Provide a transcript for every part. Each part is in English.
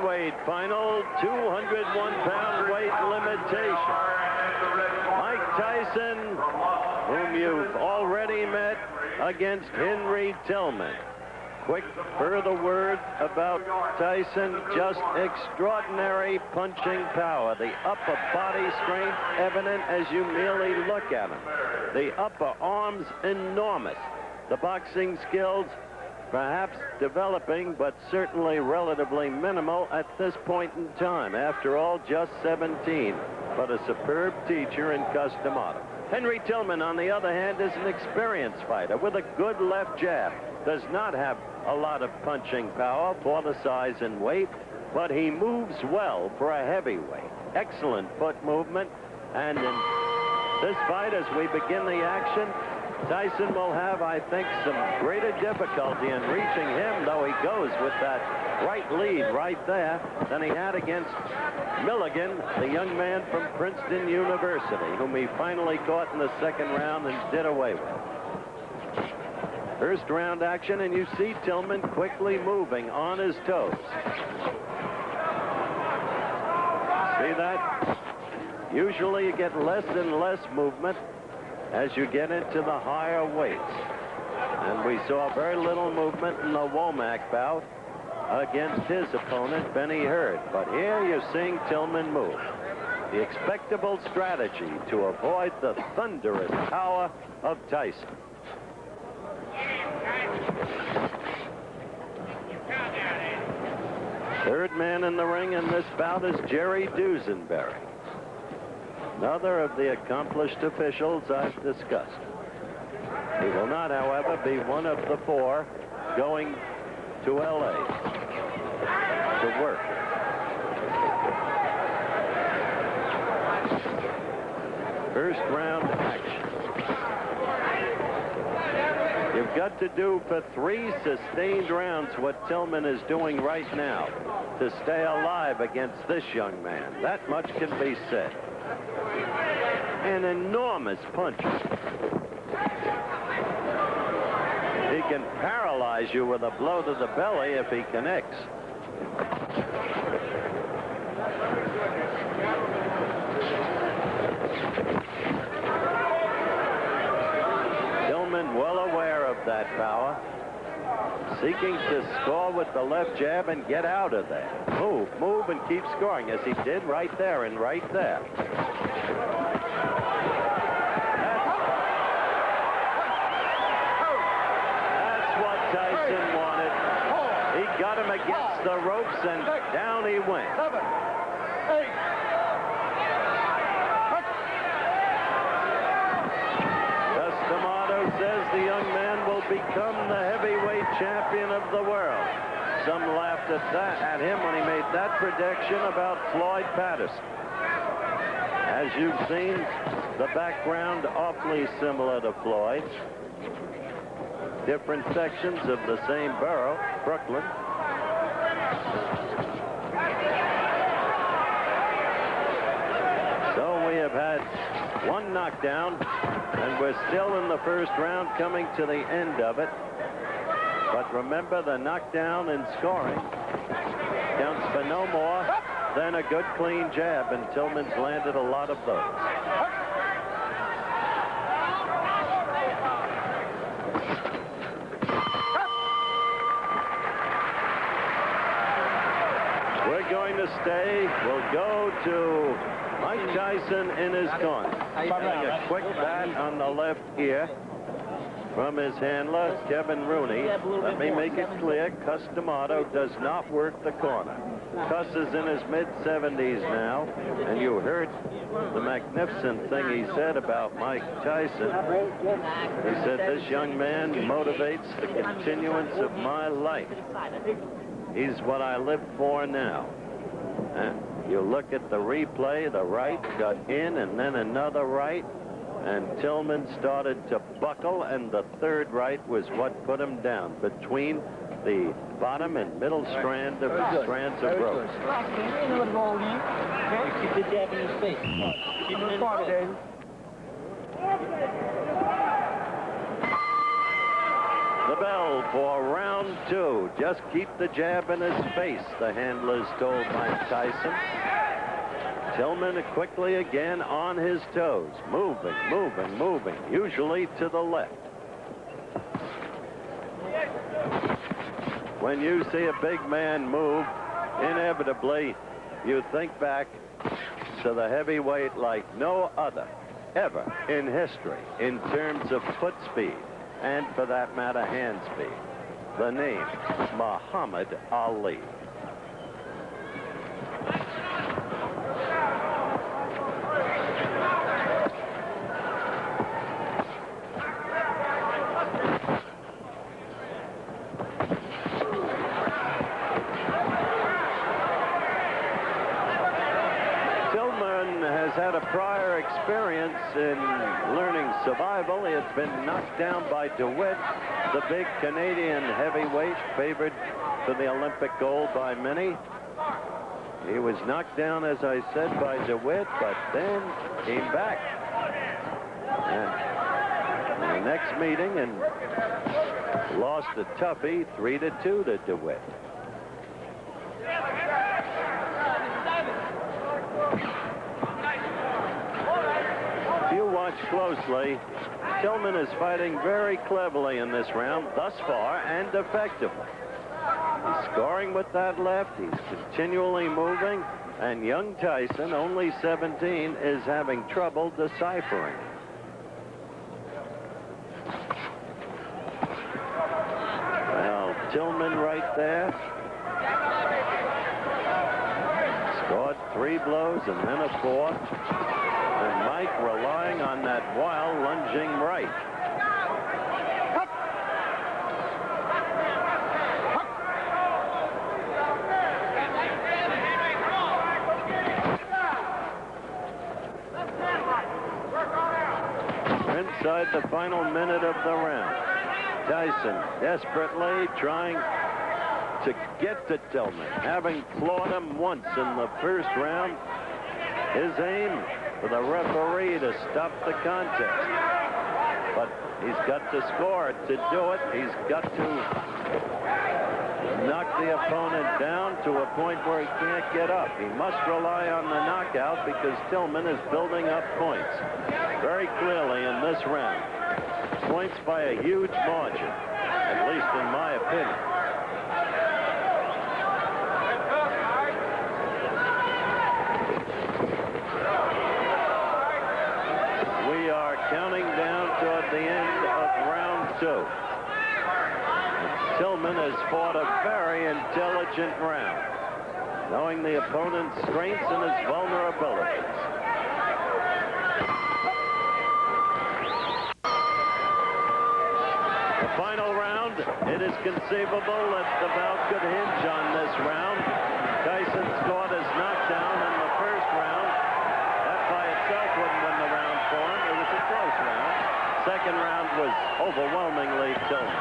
heavyweight final, 201-pound weight limitation. Mike Tyson, whom you've already met, against Henry Tillman. Quick further word about Tyson, just extraordinary punching power. The upper body strength evident as you merely look at him. The upper arms enormous. The boxing skills perhaps developing, but certainly relatively minimal at this point in time. After all, just 17, but a superb teacher in custom auto. Henry Tillman, on the other hand, is an experienced fighter with a good left jab. Does not have a lot of punching power for the size and weight, but he moves well for a heavyweight. Excellent foot movement, and in this fight, as we begin the action, Tyson will have, I think, some greater difficulty in reaching him, though he goes with that right lead right there, than he had against Milligan, the young man from Princeton University, whom he finally caught in the second round and did away with. First round action, and you see Tillman quickly moving on his toes. See that? Usually you get less and less movement as you get into the higher weights. And we saw very little movement in the Womack bout against his opponent, Benny Hurd. But here you're seeing Tillman move. The expectable strategy to avoid the thunderous power of Tyson. Third man in the ring in this bout is Jerry Dusenberry, another of the accomplished officials I've discussed. He will not, however, be one of the four going to L.A. to work. First round action. You've got to do for 3 sustained rounds what Tillman is doing right now to stay alive against this young man. That much can be said. An enormous punch. He can paralyze you with a blow to the belly if he connects. Tillman well aware of that power, seeking to score with the left jab and get out of there. Move and keep scoring, as he did right there and right there. That's what Tyson wanted. He got him against the ropes, and down he went. 7, 8. Says the young man will become the heavyweight champion of the world. Some laughed at him when he made that prediction about Floyd Patterson. As you've seen, the background awfully similar to Floyd. Different sections of the same borough, Brooklyn. So we have had one knockdown, and we're still in the first round, coming to the end of it. But remember, the knockdown in scoring counts for no more than a good clean jab, and Tillman's landed a lot of those. We're going to stay. We'll go to Mike Tyson in his corner. Having a quick bat on the left ear from his handler, Kevin Rooney. Let me make it clear, Custom Auto does not work the corner. Cuss is in his mid-70s now, and you heard the magnificent thing he said about Mike Tyson. He said, this young man motivates the continuance of my life. He's what I live for now. And you look at the replay, the right got in and then another right, and Tillman started to buckle, and the third right was what put him down between the bottom and middle strands of ropes. Keep the jab in his face. Keep him in his face. The bell for round 2. Just keep the jab in his face, the handlers told Mike Tyson. Tillman quickly again on his toes, moving, moving, moving, usually to the left. When you see a big man move, inevitably, you think back to the heavyweight like no other ever in history in terms of foot speed and, for that matter, hand speed. The name, Muhammad Ali. Had a prior experience in learning survival. He had been knocked down by DeWitt, the big Canadian heavyweight favored for the Olympic gold by many. He was knocked down, as I said, by DeWitt, but then came back. And in the next meeting and lost a toughie 3-2 to DeWitt. Watch closely. Tillman is fighting very cleverly in this round thus far and effectively. He's scoring with that left. He's continually moving. And young Tyson, only 17, is having trouble deciphering. Well, Tillman right there. Scored 3 blows and then a 4th. And Mike relying on that wild lunging right. We're inside the final minute of the round. Tyson desperately trying to get to Tillman, having floored him once in the first round. His aim for the referee to stop the contest. But he's got to score to do it. He's got to knock the opponent down to a point where he can't get up. He must rely on the knockout because Tillman is building up points very clearly in this round. Points by a huge margin, at least in my opinion. Counting down toward the end of round 2. Tillman has fought a very intelligent round, knowing the opponent's strengths and his vulnerabilities. The final round, it is conceivable that the bout could hinge on this round. Tyson scored his knockdown in the first round. That by itself wouldn't win the round for him. It was a close round. Second round was overwhelmingly Tillman.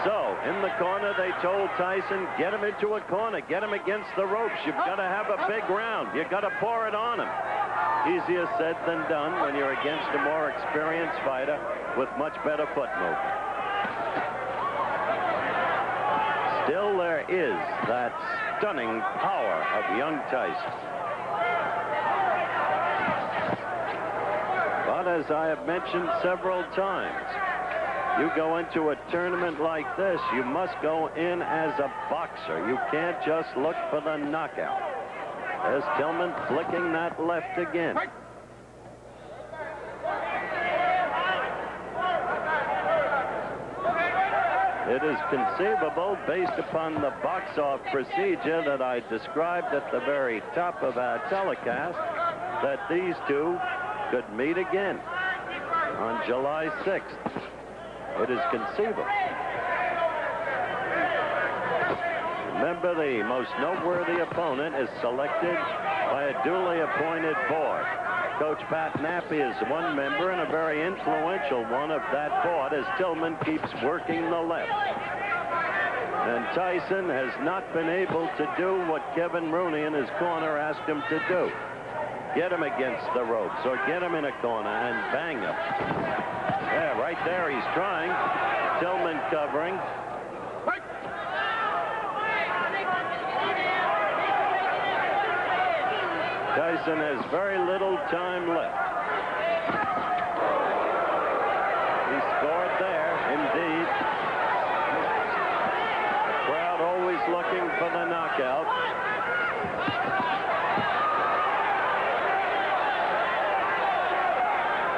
So, in the corner, they told Tyson, get him into a corner, get him against the ropes. You've got to have a big round. You've got to pour it on him. Easier said than done when you're against a more experienced fighter with much better foot movement. Still, there is that stunning power of young Tyson. But as I have mentioned several times, you go into a tournament like this, you must go in as a boxer. You can't just look for the knockout. There's Tillman flicking that left again. It is conceivable, based upon the box-off procedure that I described at the very top of our telecast, that these two could meet again on July 6th. It is conceivable. Remember, the most noteworthy opponent is selected by a duly appointed board. Coach Pat Nappy is one member and a very influential one of that board as Tillman keeps working the left. And Tyson has not been able to do what Kevin Rooney in his corner asked him to do. Get him against the ropes or get him in a corner and bang him. Yeah, right there he's trying. Tillman covering. Tyson has very little time left. He scored there, indeed. The crowd always looking for the knockout.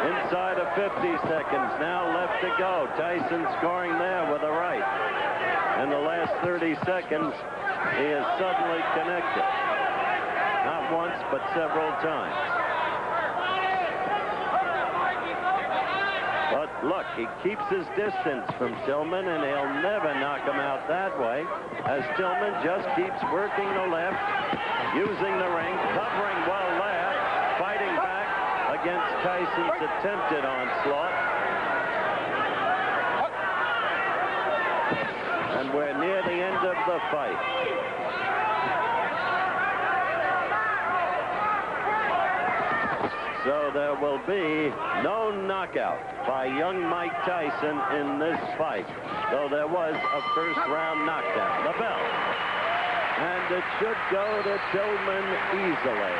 Inside of 50 seconds now left to go. Tyson scoring there with a right. In the last 30 seconds, he is suddenly connected. Not once, but several times. But look, he keeps his distance from Tillman, and he'll never knock him out that way, as Tillman just keeps working the left, using the ring, covering well there, fighting back against Tyson's attempted onslaught. And we're near the end of the fight. So there will be no knockout by young Mike Tyson in this fight, though there was a first-round knockdown. The bell. And it should go to Tillman easily.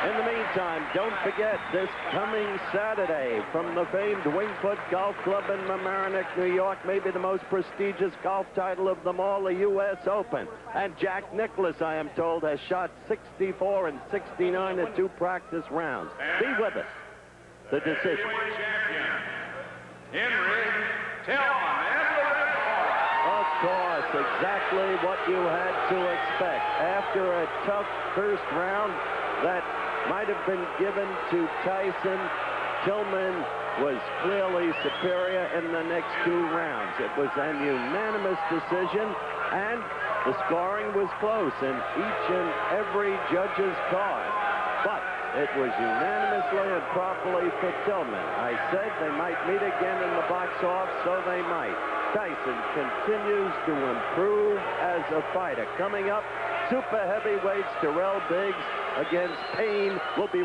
In the meantime, don't forget this coming Saturday from the famed Wingfoot Golf Club in Mamaroneck, New York, maybe the most prestigious golf title of them all, the U.S. Open. And Jack Nicklaus, I am told, has shot 64 and 69 in 2 practice rounds. Be with us. The decision. Henry Tillman. Of course, exactly what you had to expect. After a tough first round that might have been given to Tyson, Tillman was clearly superior in the next 2 rounds. It was an unanimous decision, and the scoring was close in each and every judge's card. But it was unanimously and properly for Tillman. I said they might meet again in the box off, so they might. Tyson continues to improve as a fighter. Coming up, super heavyweights Terrell Biggs against Payne will be